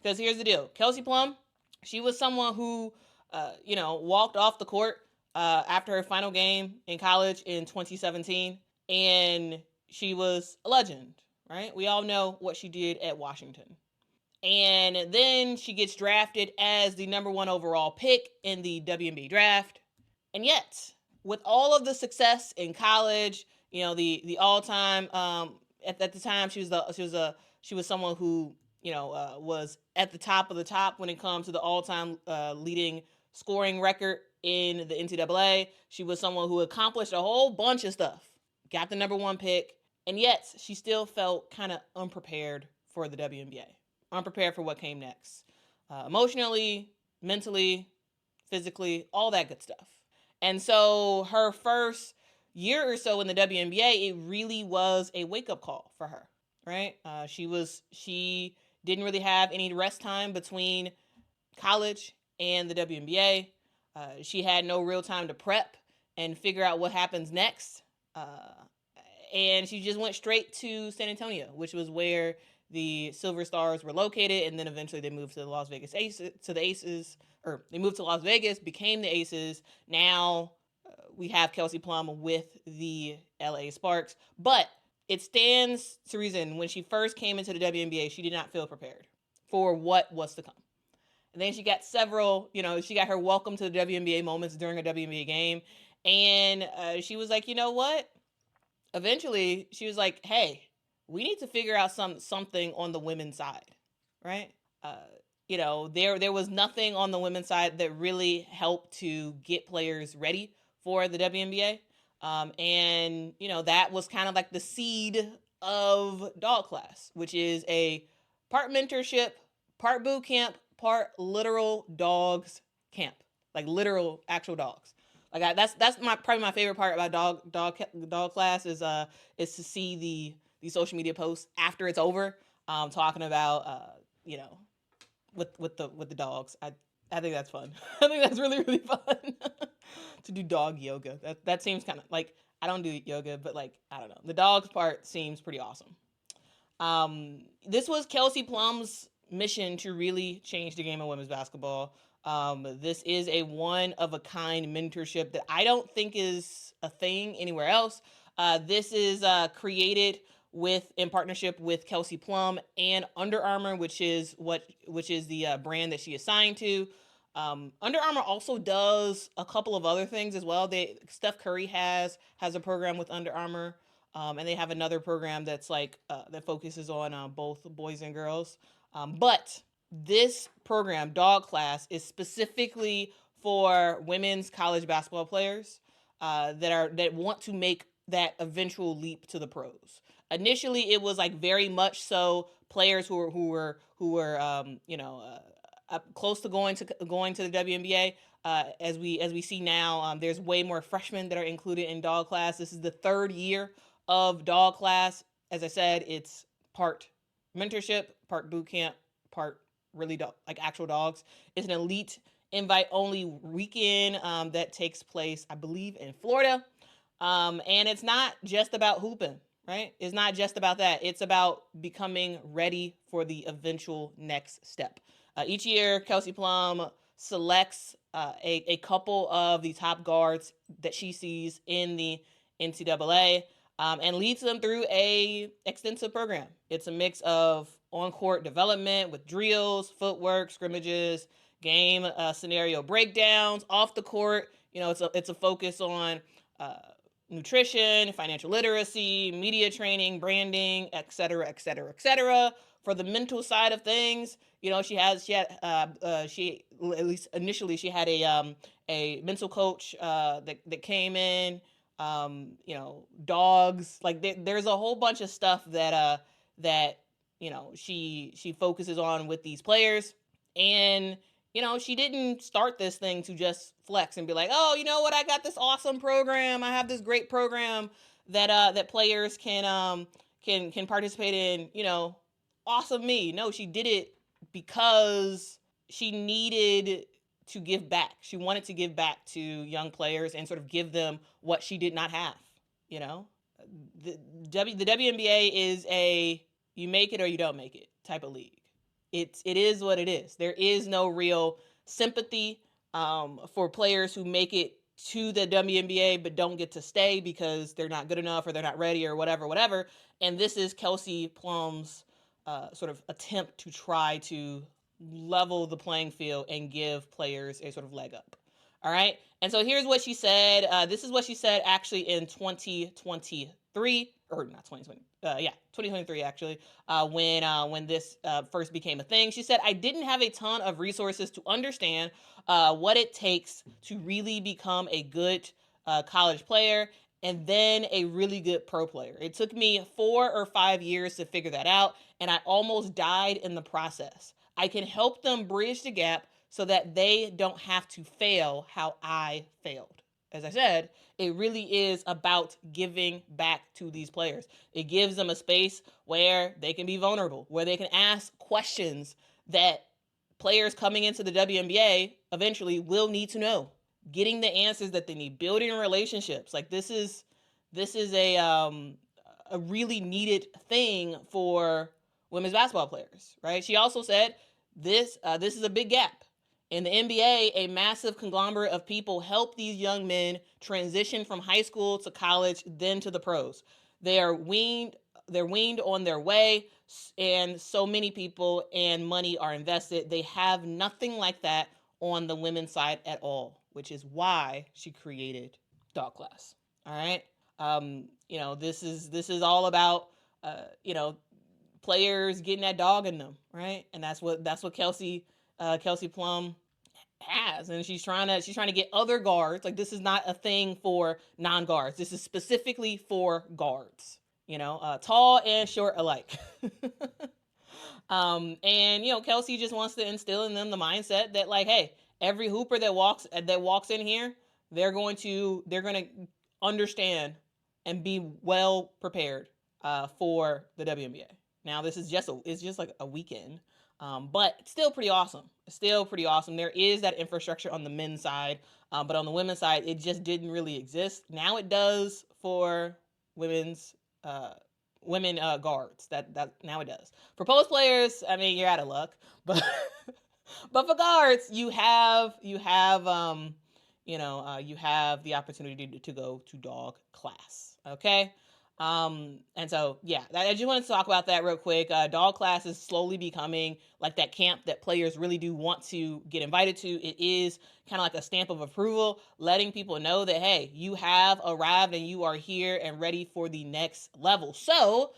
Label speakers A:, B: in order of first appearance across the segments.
A: Because here's the deal. Kelsey Plum, she was someone who, walked off the court after her final game in college in 2017, and she was a legend, right? We all know what she did at Washington. And then she gets drafted as the number 1 overall pick in the WNBA draft. And yet, with all of the success in college, the all time at the time she was someone who was at the top of the top when it comes to the all time leading scoring record in the NCAA. She was someone who accomplished a whole bunch of stuff, got the number 1 pick, and yet she still felt kind of unprepared for the WNBA, unprepared for what came next, emotionally, mentally, physically, all that good stuff. And so her first year or so in the WNBA, it really was a wake-up call for her, right? She didn't really have any rest time between college and the WNBA. She had no real time to prep and figure out what happens next. And she just went straight to San Antonio, which was where the Silver Stars were located, and then eventually they moved to the Las Vegas Aces, or they moved to Las Vegas, became the Aces. Now we have Kelsey Plum with the LA Sparks, but it stands to reason when she first came into the WNBA, she did not feel prepared for what was to come. And then she got she got her welcome to the WNBA moments during a WNBA game, and she was like, you know what? Eventually, she was like, hey, we need to figure out something on the women's side, right? There was nothing on the women's side that really helped to get players ready for the WNBA. And that was kind of like the seed of Dawg Class, which is a part mentorship, part boot camp, part literal dogs camp, like literal actual dogs. Like that's probably my favorite part about Dawg Class is to see the social media posts after it's over, talking about with the dogs. I think that's fun. I think that's really, really fun to do dog yoga. That seems kind of like, I don't do yoga, but like, I don't know. The dogs part seems pretty awesome. This was Kelsey Plum's mission to really change the game of women's basketball. This is a one-of-a-kind mentorship that I don't think is a thing anywhere else. This is created in partnership with Kelsey Plum and Under Armour, which is the brand that she is signed to. Under Armour also does a couple of other things as well. Steph Curry has a program with Under Armour, and they have another program that's like that focuses on both boys and girls. But this program, Dawg Class, is specifically for women's college basketball players that want to make that eventual leap to the pros. Initially, it was like very much so players who were close to going to the WNBA. As we see now, there's way more freshmen that are included in Dawg Class. This is the 3rd year of Dawg Class. As I said, it's part mentorship, part boot camp, part really like actual dogs. It's an elite invite-only weekend that takes place, I believe, in Florida. And it's not just about hooping, right? It's not just about that. It's about becoming ready for the eventual next step. Each year, Kelsey Plum selects a couple of the top guards that she sees in the NCAA and leads them through a extensive program. It's a mix of on-court development with drills, footwork, scrimmages, game scenario breakdowns. Off the court, it's a focus on nutrition, financial literacy, media training, branding, et cetera, et cetera, et cetera. For the mental side of things, she at least initially she had a mental coach that came in. Dogs, like there's a whole bunch of stuff that she focuses on with these players. And she didn't start this thing to just flex and be like, oh, you know what, I got this awesome program, I have this great program that players can participate in, awesome me. No, she did it because she needed to give back. She wanted to give back to young players and sort of give them what she did not have. The WNBA is a you make it or you don't make it type of league. it is what it is. There is no real sympathy for players who make it to the WNBA but don't get to stay because they're not good enough or they're not ready or whatever. And this is Kelsey Plum's sort of attempt to try to level the playing field and give players a sort of leg up. All right. And so here's what she said. This is what she said actually in 2023, or not 2020. 2023 actually, when this first became a thing. She said, "I didn't have a ton of resources to understand what it takes to really become a good college player and then a really good pro player. It took me 4 or 5 years to figure that out, and I almost died in the process. I can help them bridge the gap so that they don't have to fail how I failed." As I said, it really is about giving back to these players. It gives them a space where they can be vulnerable, where they can ask questions that players coming into the WNBA eventually will need to know. Getting the answers that they need, building relationships. Like this is a really needed thing for women's basketball players, right? She also said this is a big gap. In the NBA, a massive conglomerate of people help these young men transition from high school to college, then to the pros. They're weaned on their way, and so many people and money are invested. They have nothing like that on the women's side at all, which is why she created Dawg Class. All right. This is all about players getting that dog in them, right? And that's what Kelsey Plum has, and she's trying to get other guards. Like this is not a thing for non-guards. This is specifically for guards. Tall and short alike. And Kelsey just wants to instill in them the mindset that like, hey, every hooper that walks in here, they're going to understand and be well prepared for the WNBA. Now this is just like a weekend. But it's still pretty awesome. There is that infrastructure on the men's side, but on the women's side, it just didn't really exist. Now it does for women guards. That now it does. For post players, I mean, you're out of luck. But but for guards, you have the opportunity to go to Dawg Class. Okay. And so, yeah, I just wanted to talk about that real quick. Dawg Class is slowly becoming like that camp that players really do want to get invited to. It is kind of like a stamp of approval, letting people know that, hey, you have arrived and you are here and ready for the next level. So,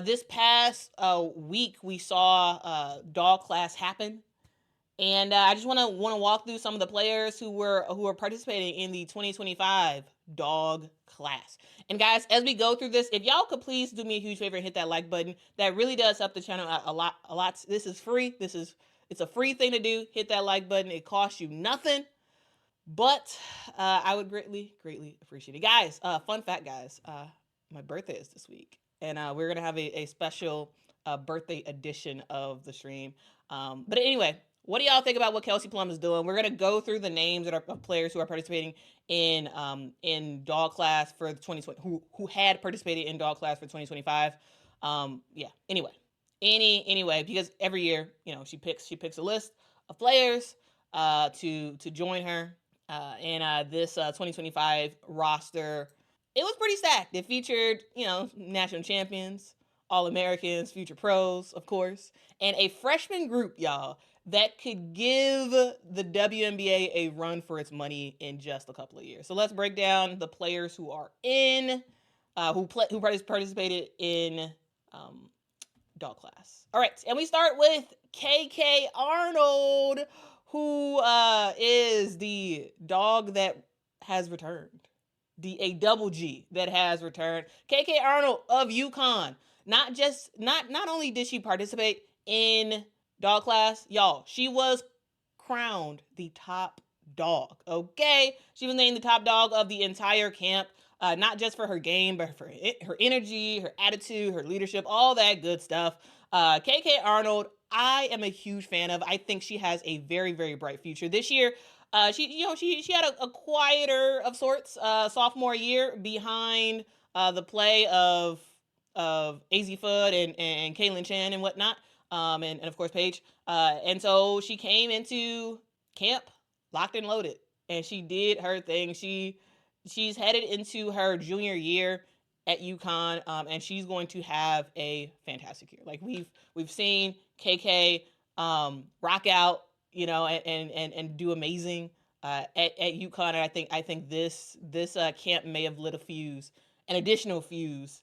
A: this past week, we saw Dawg Class happen. And I just want to walk through some of the players who are participating in the 2025 Dawg Class. And guys, as we go through this, if y'all could please do me a huge favor and hit that like button, that really does help the channel a lot. This is free. It's a free thing to do. Hit that like button. It costs you nothing, but I would greatly appreciate it. Guys, fun fact, guys, my birthday is this week, and we're gonna have a special birthday edition of the stream. But anyway, what do y'all think about what Kelsey Plum is doing? We're gonna go through the names of players who are participating in Dawg Class for 2020, who had participated in Dawg Class for 2025. Anyway, because every year, she picks a list of players to join her. And this 2025 roster, it was pretty stacked. It featured, national champions, All-Americans, future pros, of course, and a freshman group, y'all, that could give the WNBA a run for its money in just a couple of years. So let's break down the players who are who participated in Dawg Class. All right, and we start with KK Arnold, who is the dog that has returned, a double G that has returned. KK Arnold of UConn. Not only did she participate in Dawg Class, y'all, she was crowned the top dog. Okay, she was named the top dog of the entire camp. Not just for her game, but for her energy, her attitude, her leadership, all that good stuff. KK Arnold, I am a huge fan of. I think she has a very, very bright future. This year, she had a quieter of sorts sophomore year behind the play of AZ FUD and Kaylin Chen and whatnot. and of course Paige. And so she came into camp locked and loaded, and she did her thing. She's headed into her junior year at UConn, and she's going to have a fantastic year. Like we've seen KK rock out, and do amazing at UConn. And I think this camp may have lit an additional fuse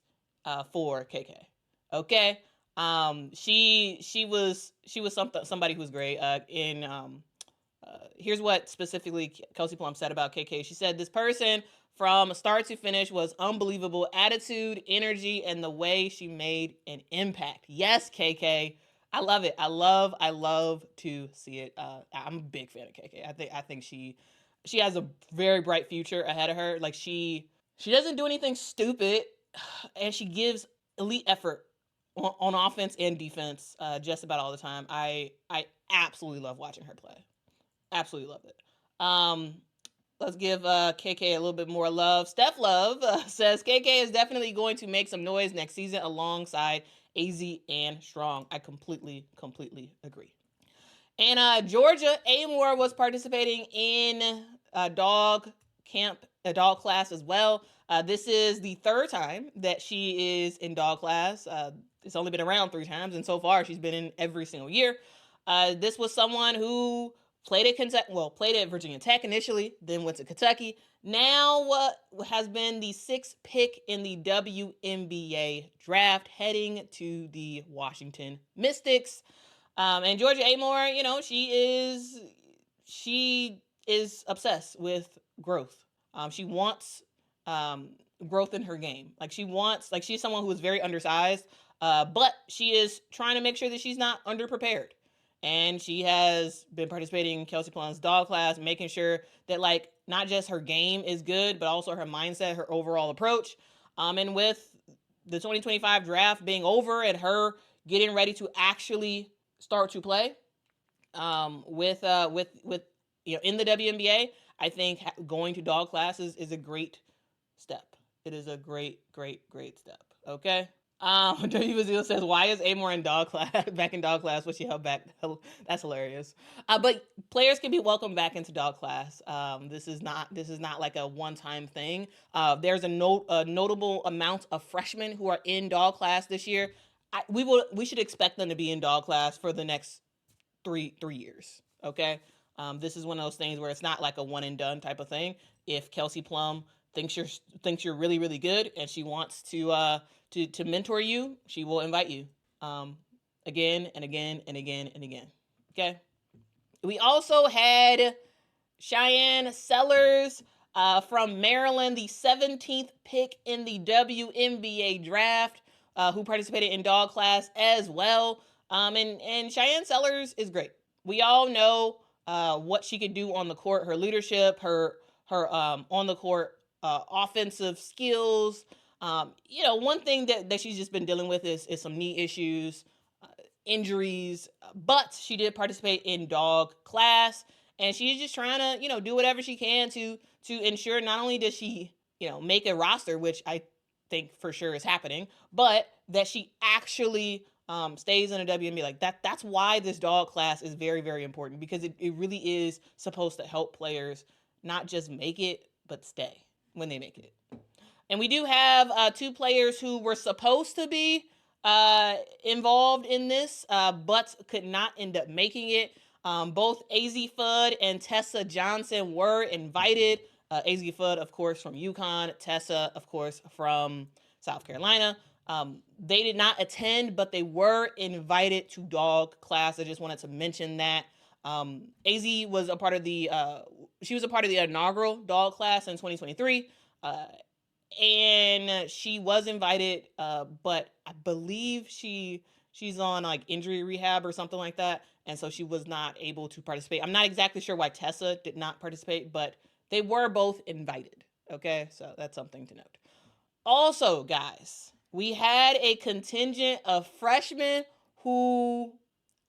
A: for KK. Okay, she was somebody who was great. Here's what specifically Kelsey Plum said about KK. She said, "This person from start to finish was unbelievable. Attitude, energy, and the way she made an impact." Yes, KK. I love it. I love to see it. I'm a big fan of KK. I think she has a very bright future ahead of her. Like she doesn't do anything stupid, and she gives elite effort on offense and defense just about all the time. I absolutely love watching her play. Absolutely love it. Let's give KK a little bit more love. Steph Love says KK is definitely going to make some noise next season alongside AZ and Strong. I completely agree. And Georgia Amoore was participating in Dawg Class as well. This is the third time that she is in Dawg Class. It's only been around 3 times, and so far she's been in every single year. This was someone who played at Virginia Tech initially, then went to Kentucky. Now has been the 6th pick in the WNBA draft, heading to the Washington Mystics. And Georgia Amoore, she is obsessed with growth. She wants growth in her game. She's someone who is very undersized, but she is trying to make sure that she's not underprepared. And she has been participating in Kelsey Plum's Dawg Class, making sure that not just her game is good, but also her mindset, her overall approach. And with the 2025 draft being over and her getting ready to actually start to play with in the WNBA, I think going to Dawg Class is a great step. It is a great step. Okay. W. Bazil says, "Why is Amore in Dawg Class back in Dawg Class? Was she held back?" That's hilarious. But players can be welcomed back into Dawg Class. This is not like a one-time thing. There's a notable amount of freshmen who are in Dawg Class this year. We should expect them to be in Dawg Class for the next three years. Okay. This is one of those things where it's not like a one and done type of thing. If Kelsey Plum thinks you're really, really good and she wants to mentor you, she will invite you again and again and again and again. Okay. We also had Cheyenne Sellers from Maryland, the 17th pick in the WNBA draft, who participated in Dawg Class as well. And Cheyenne Sellers is great. We all know what she could do on the court, her leadership, her on the court offensive skills. One thing that she's just been dealing with is some knee issues, injuries, but she did participate in Dawg Class, and she's just trying to, do whatever she can to ensure not only does she, make a roster, which I think for sure is happening, but that she actually stays in a WNBA. Like that's why this Dawg Class is very, very important, because it really is supposed to help players not just make it, but stay when they make it. And we do have 2 players who were supposed to be involved in this, but could not end up making it. Both FUD and Tessa Johnson were invited. FUD, of course, from UConn. Tessa, of course, from South Carolina. They did not attend, but they were invited to Dawg Class. I just wanted to mention that. AZ was a part of the inaugural Dawg Class in 2023. And she was invited, but I believe she's on injury rehab or something like that, and so she was not able to participate. I'm not exactly sure why Tessa did not participate, but they were both invited. Okay, so that's something to note. Also, guys, we had a contingent of freshmen who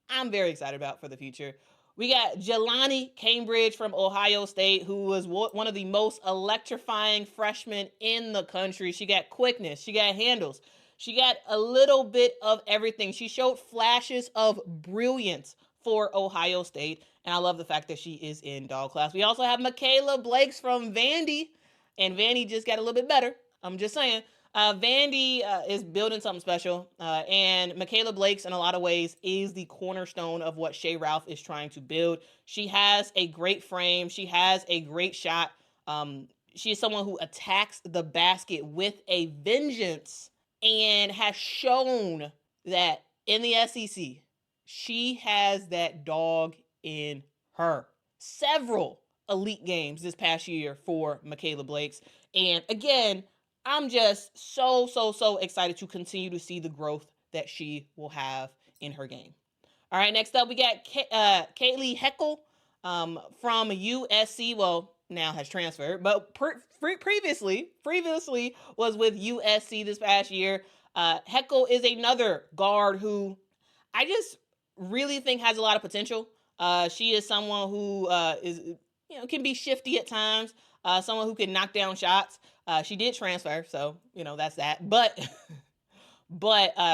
A: I'm very excited about for the future. We got Jaloni Cambridge from Ohio State, who was one of the most electrifying freshmen in the country. She got quickness. She got handles. She got a little bit of everything. She showed flashes of brilliance for Ohio State, and I love the fact that she is in Dawg Class. We also have Mikayla Blakes from Vandy, and Vandy just got a little bit better. I'm just saying. Vandy is building something special, and Mikayla Blakes, in a lot of ways, is the cornerstone of what Shea Ralph is trying to build. She has a great frame. She has a great shot. She is someone who attacks the basket with a vengeance and has shown that in the SEC, she has that dog in her. Several elite games this past year for Mikayla Blakes. And again, I'm just so excited to continue to see the growth that she will have in her game. All right, next up we got Kaylee Heckel from USC. Well, now has transferred, but previously was with USC this past year. Heckel is another guard who I just really think has a lot of potential. She is someone who can be shifty at times. Someone who can knock down shots. She did transfer, so that's that. But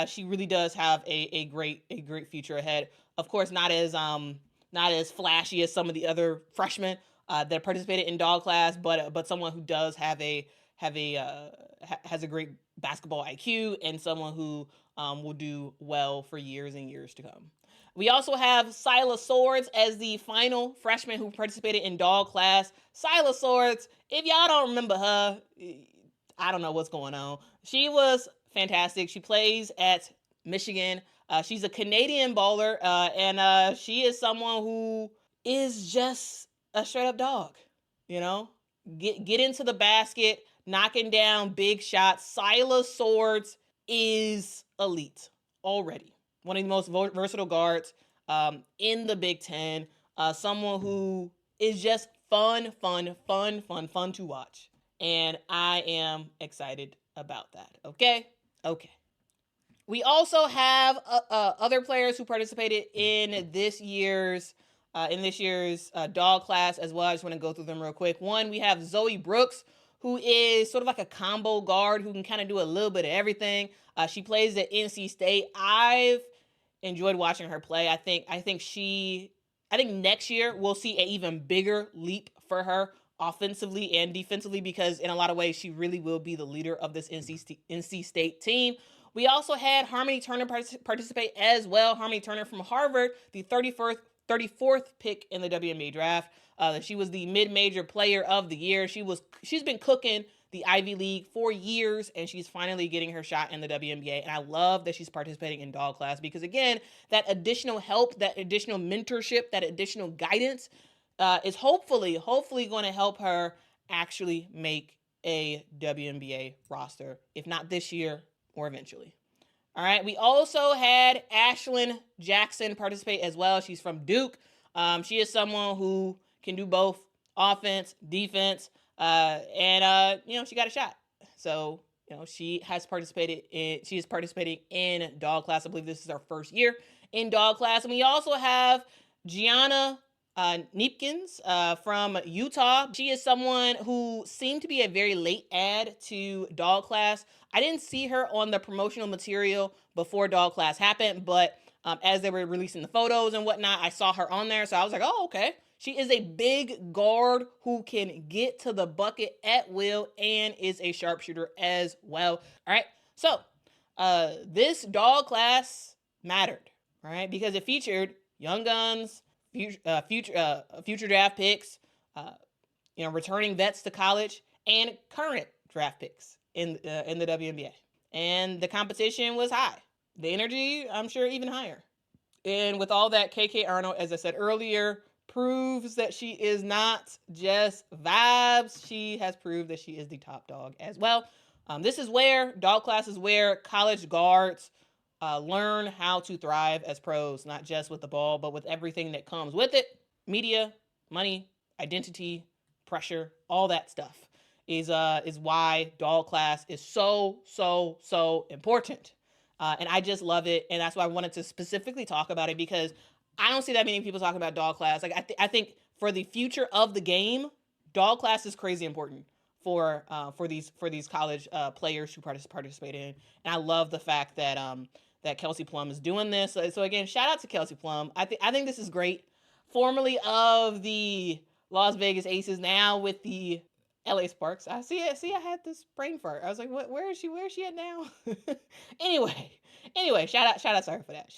A: she really does have a great future ahead. Of course, not as flashy as some of the other freshmen that participated in Dawg Class, but someone who does has a great basketball IQ and someone who will do well for years and years to come. We also have Silas Swords as the final freshman who participated in Dawg Class. Silas Swords, if y'all don't remember her, I don't know what's going on. She was fantastic. She plays at Michigan. She's a Canadian baller, and she is someone who is just a straight up dog. Get into the basket, knocking down big shots. Silas Swords is elite already. One of the most versatile guards in the Big Ten. Someone who is just fun to watch. And I am excited about that. Okay. We also have other players who participated in this year's Dawg Class as well. I just want to go through them real quick. One, we have Zoe Brooks, who is sort of like a combo guard who can kind of do a little bit of everything. She plays at NC State. I've enjoyed watching her play. I think next year we'll see an even bigger leap for her offensively and defensively, because in a lot of ways she really will be the leader of this NC State team. We also had Harmony Turner participate as well. Harmony Turner from Harvard, the 34th pick in the WNBA draft. She was the mid-major player of the year. She's been cooking the Ivy League for years, and she's finally getting her shot in the WNBA. And I love that she's participating in Dawg Class because, again, that additional help, that additional mentorship, that additional guidance is hopefully going to help her actually make a WNBA roster, if not this year or eventually. All right. We also had Ashlyn Jackson participate as well. She's from Duke. She is someone who can do both offense, defense, and she got a shot. So, she is participating in Dawg Class. I believe this is our first year in Dawg Class. And we also have Gianna Neepkins from Utah. She is someone who seemed to be a very late add to Dawg Class. I didn't see her on the promotional material before Dawg Class happened, but as they were releasing the photos and whatnot, I saw her on there. So I was like, oh, okay. She is a big guard who can get to the bucket at will and is a sharpshooter as well. All right. So this Dawg Class mattered, right? Because it featured young guns, future draft picks, returning vets to college, and current draft picks in the WNBA. And the competition was high. The energy, I'm sure, even higher. And with all that, KK Arnold, as I said earlier, proves that she is not just vibes. She has proved that she is the top dog as well. This is where Dawg Class is where college guards learn how to thrive as pros, not just with the ball, but with everything that comes with it. Media, money, identity, pressure, all that stuff is why Dawg Class is so important. And I just love it. And that's why I wanted to specifically talk about it, because I don't see that many people talking about Dawg Class. Like I think for the future of the game, Dawg Class is crazy important. for these college players who participate in. And I love the fact that that Kelsey Plum is doing this. So again, shout out to Kelsey Plum. I think this is great. Formerly of the Las Vegas Aces, now with the LA Sparks. I had this brain fart. I was like, what? Where is she? Where is she at now? anyway, shout out to her for that.